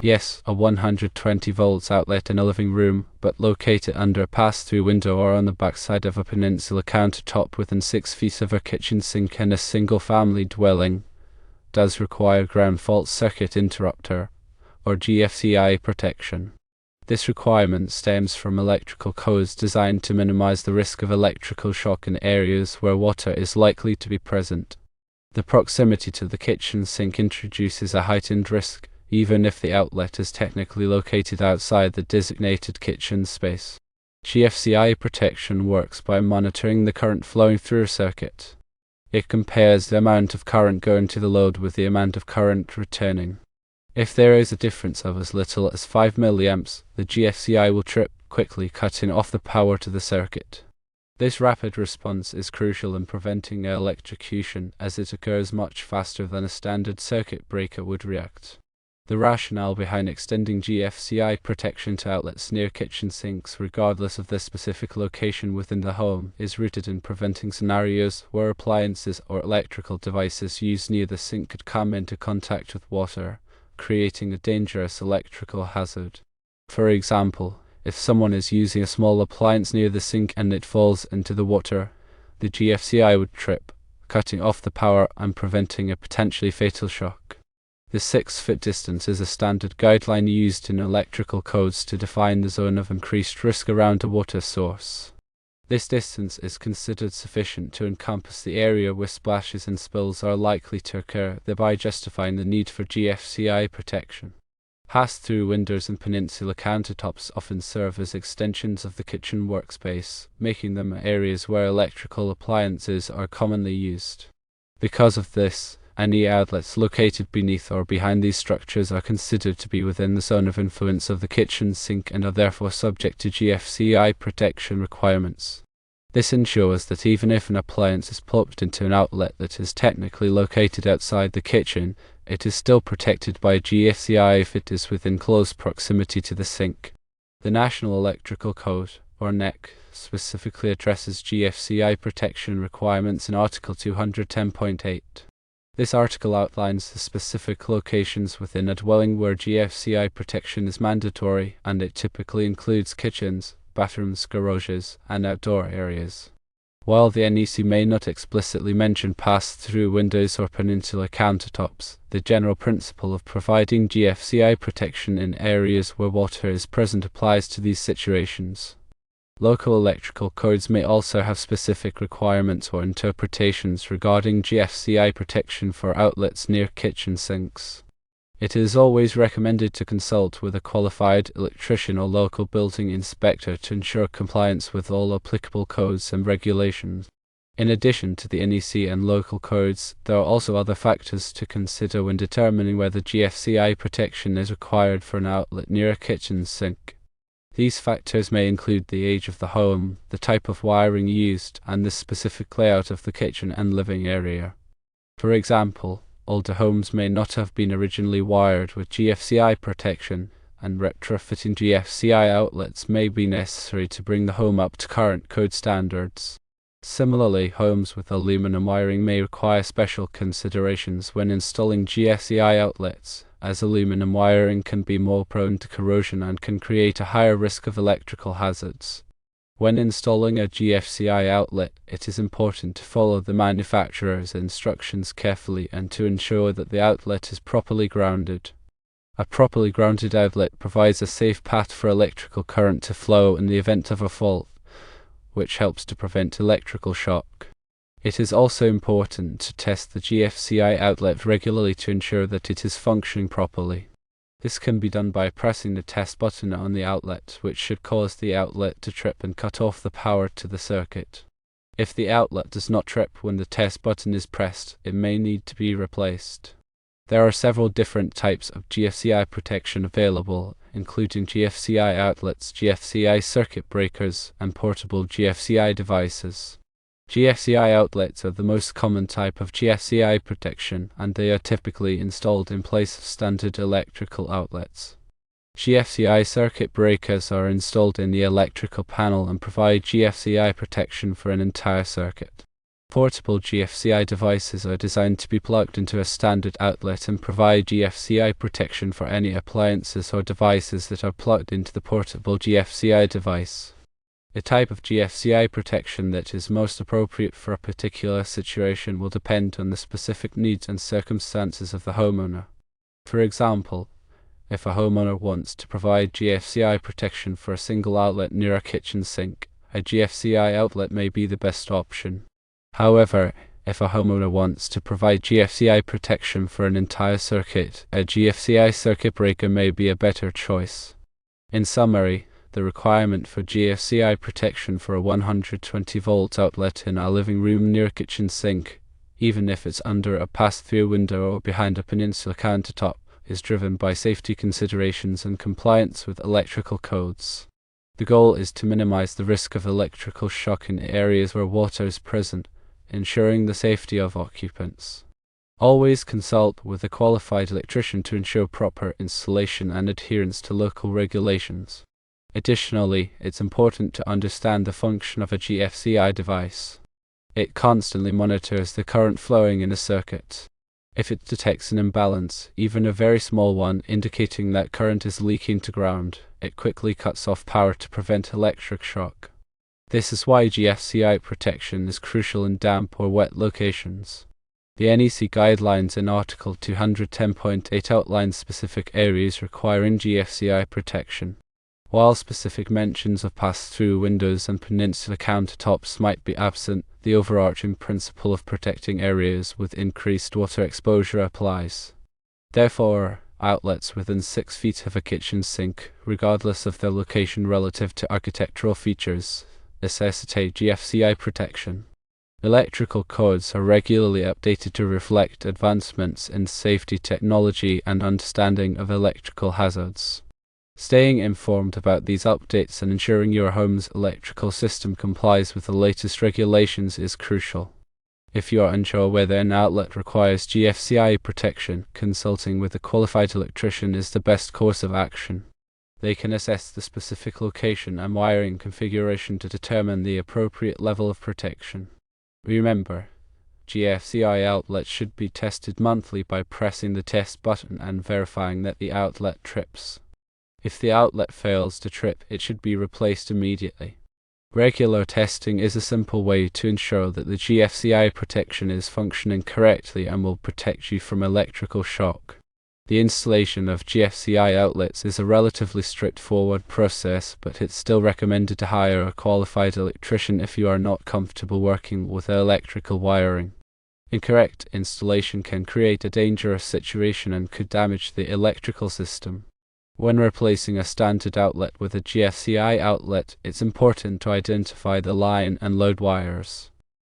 Yes, a 120 volts outlet in a living room, but located under a pass-through window or on the backside of a peninsula countertop within 6 feet of a kitchen sink in a single-family dwelling, does require ground fault circuit interrupter, or GFCI protection. This requirement stems from electrical codes designed to minimize the risk of electrical shock in areas where water is likely to be present. The proximity to the kitchen sink introduces a heightened risk, even if the outlet is technically located outside the designated kitchen space. GFCI protection works by monitoring the current flowing through a circuit. It compares the amount of current going to the load with the amount of current returning. If there is a difference of as little as 5 milliamps, the GFCI will trip, quickly cutting off the power to the circuit. This rapid response is crucial in preventing electrocution, as it occurs much faster than a standard circuit breaker would react. The rationale behind extending GFCI protection to outlets near kitchen sinks, regardless of their specific location within the home, is rooted in preventing scenarios where appliances or electrical devices used near the sink could come into contact with water, creating a dangerous electrical hazard. For example, if someone is using a small appliance near the sink and it falls into the water, the GFCI would trip, cutting off the power and preventing a potentially fatal shock. The 6-foot distance is a standard guideline used in electrical codes to define the zone of increased risk around a water source. This distance is considered sufficient to encompass the area where splashes and spills are likely to occur, thereby justifying the need for GFCI protection. Pass-through windows and peninsula countertops often serve as extensions of the kitchen workspace, making them areas where electrical appliances are commonly used. Because of this, any outlets located beneath or behind these structures are considered to be within the zone of influence of the kitchen sink and are therefore subject to GFCI protection requirements. This ensures that even if an appliance is plugged into an outlet that is technically located outside the kitchen, it is still protected by GFCI if it is within close proximity to the sink. The National Electrical Code, or NEC, specifically addresses GFCI protection requirements in Article 210.8. This article outlines the specific locations within a dwelling where GFCI protection is mandatory, and it typically includes kitchens, bathrooms, garages, and outdoor areas. While the NEC may not explicitly mention pass-through windows or peninsula countertops, the general principle of providing GFCI protection in areas where water is present applies to these situations. Local electrical codes may also have specific requirements or interpretations regarding GFCI protection for outlets near kitchen sinks. It is always recommended to consult with a qualified electrician or local building inspector to ensure compliance with all applicable codes and regulations. In addition to the NEC and local codes, there are also other factors to consider when determining whether GFCI protection is required for an outlet near a kitchen sink. These factors may include the age of the home, the type of wiring used, and the specific layout of the kitchen and living area. For example, older homes may not have been originally wired with GFCI protection, and retrofitting GFCI outlets may be necessary to bring the home up to current code standards. Similarly, homes with aluminum wiring may require special considerations when installing GFCI outlets, as aluminum wiring can be more prone to corrosion and can create a higher risk of electrical hazards. When installing a GFCI outlet, it is important to follow the manufacturer's instructions carefully and to ensure that the outlet is properly grounded. A properly grounded outlet provides a safe path for electrical current to flow in the event of a fault, which helps to prevent electrical shock. It is also important to test the GFCI outlet regularly to ensure that it is functioning properly. This can be done by pressing the test button on the outlet, which should cause the outlet to trip and cut off the power to the circuit. If the outlet does not trip when the test button is pressed, it may need to be replaced. There are several different types of GFCI protection available, including GFCI outlets, GFCI circuit breakers, and portable GFCI devices. GFCI outlets are the most common type of GFCI protection, and they are typically installed in place of standard electrical outlets. GFCI circuit breakers are installed in the electrical panel and provide GFCI protection for an entire circuit. Portable GFCI devices are designed to be plugged into a standard outlet and provide GFCI protection for any appliances or devices that are plugged into the portable GFCI device. The type of GFCI protection that is most appropriate for a particular situation will depend on the specific needs and circumstances of the homeowner. For example, if a homeowner wants to provide GFCI protection for a single outlet near a kitchen sink, a GFCI outlet may be the best option. However, if a homeowner wants to provide GFCI protection for an entire circuit, a GFCI circuit breaker may be a better choice. In summary, the requirement for GFCI protection for a 120-volt outlet in a living room near a kitchen sink, even if it's under a pass-through window or behind a peninsula countertop, is driven by safety considerations and compliance with electrical codes. The goal is to minimize the risk of electrical shock in areas where water is present, ensuring the safety of occupants. Always consult with a qualified electrician to ensure proper installation and adherence to local regulations. Additionally, it's important to understand the function of a GFCI device. It constantly monitors the current flowing in a circuit. If it detects an imbalance, even a very small one indicating that current is leaking to ground, it quickly cuts off power to prevent electric shock. This is why GFCI protection is crucial in damp or wet locations. The NEC guidelines in Article 210.8 outline specific areas requiring GFCI protection. While specific mentions of pass-through windows and peninsula countertops might be absent, the overarching principle of protecting areas with increased water exposure applies. Therefore, outlets within 6 feet of a kitchen sink, regardless of their location relative to architectural features, necessitate GFCI protection. Electrical codes are regularly updated to reflect advancements in safety technology and understanding of electrical hazards. Staying informed about these updates and ensuring your home's electrical system complies with the latest regulations is crucial. If you are unsure whether an outlet requires GFCI protection, consulting with a qualified electrician is the best course of action. They can assess the specific location and wiring configuration to determine the appropriate level of protection. Remember, GFCI outlets should be tested monthly by pressing the test button and verifying that the outlet trips. If the outlet fails to trip, it should be replaced immediately. Regular testing is a simple way to ensure that the GFCI protection is functioning correctly and will protect you from electrical shock. The installation of GFCI outlets is a relatively straightforward process, but it's still recommended to hire a qualified electrician if you are not comfortable working with electrical wiring. Incorrect installation can create a dangerous situation and could damage the electrical system. When replacing a standard outlet with a GFCI outlet, it's important to identify the line and load wires.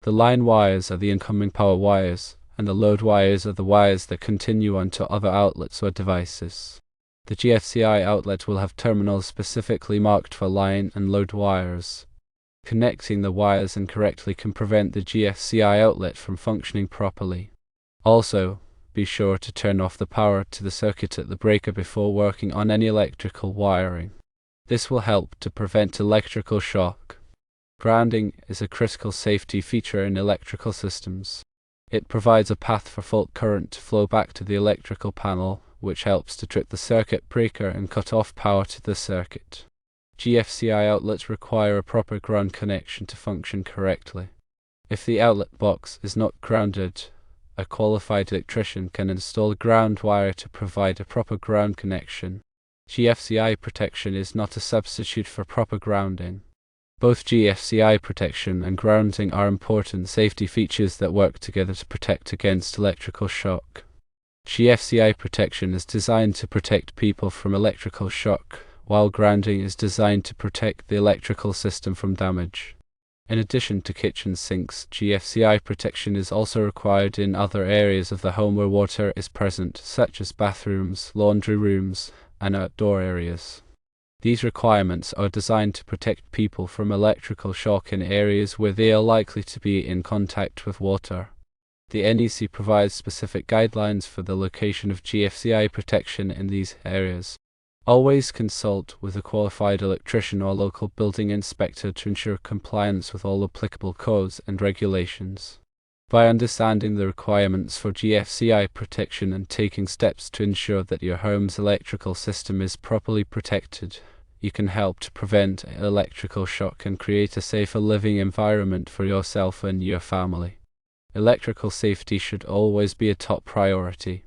The line wires are the incoming power wires, and the load wires are the wires that continue onto other outlets or devices. The GFCI outlet will have terminals specifically marked for line and load wires. Connecting the wires incorrectly can prevent the GFCI outlet from functioning properly. Also, be sure to turn off the power to the circuit at the breaker before working on any electrical wiring. This will help to prevent electrical shock. Grounding is a critical safety feature in electrical systems. It provides a path for fault current to flow back to the electrical panel, which helps to trip the circuit breaker and cut off power to the circuit. GFCI outlets require a proper ground connection to function correctly. If the outlet box is not grounded, a qualified electrician can install a ground wire to provide a proper ground connection. GFCI protection is not a substitute for proper grounding. Both GFCI protection and grounding are important safety features that work together to protect against electrical shock. GFCI protection is designed to protect people from electrical shock, while grounding is designed to protect the electrical system from damage. In addition to kitchen sinks, GFCI protection is also required in other areas of the home where water is present, such as bathrooms, laundry rooms, and outdoor areas. These requirements are designed to protect people from electrical shock in areas where they are likely to be in contact with water. The NEC provides specific guidelines for the location of GFCI protection in these areas. Always consult with a qualified electrician or local building inspector to ensure compliance with all applicable codes and regulations. By understanding the requirements for GFCI protection and taking steps to ensure that your home's electrical system is properly protected, you can help to prevent electrical shock and create a safer living environment for yourself and your family. Electrical safety should always be a top priority.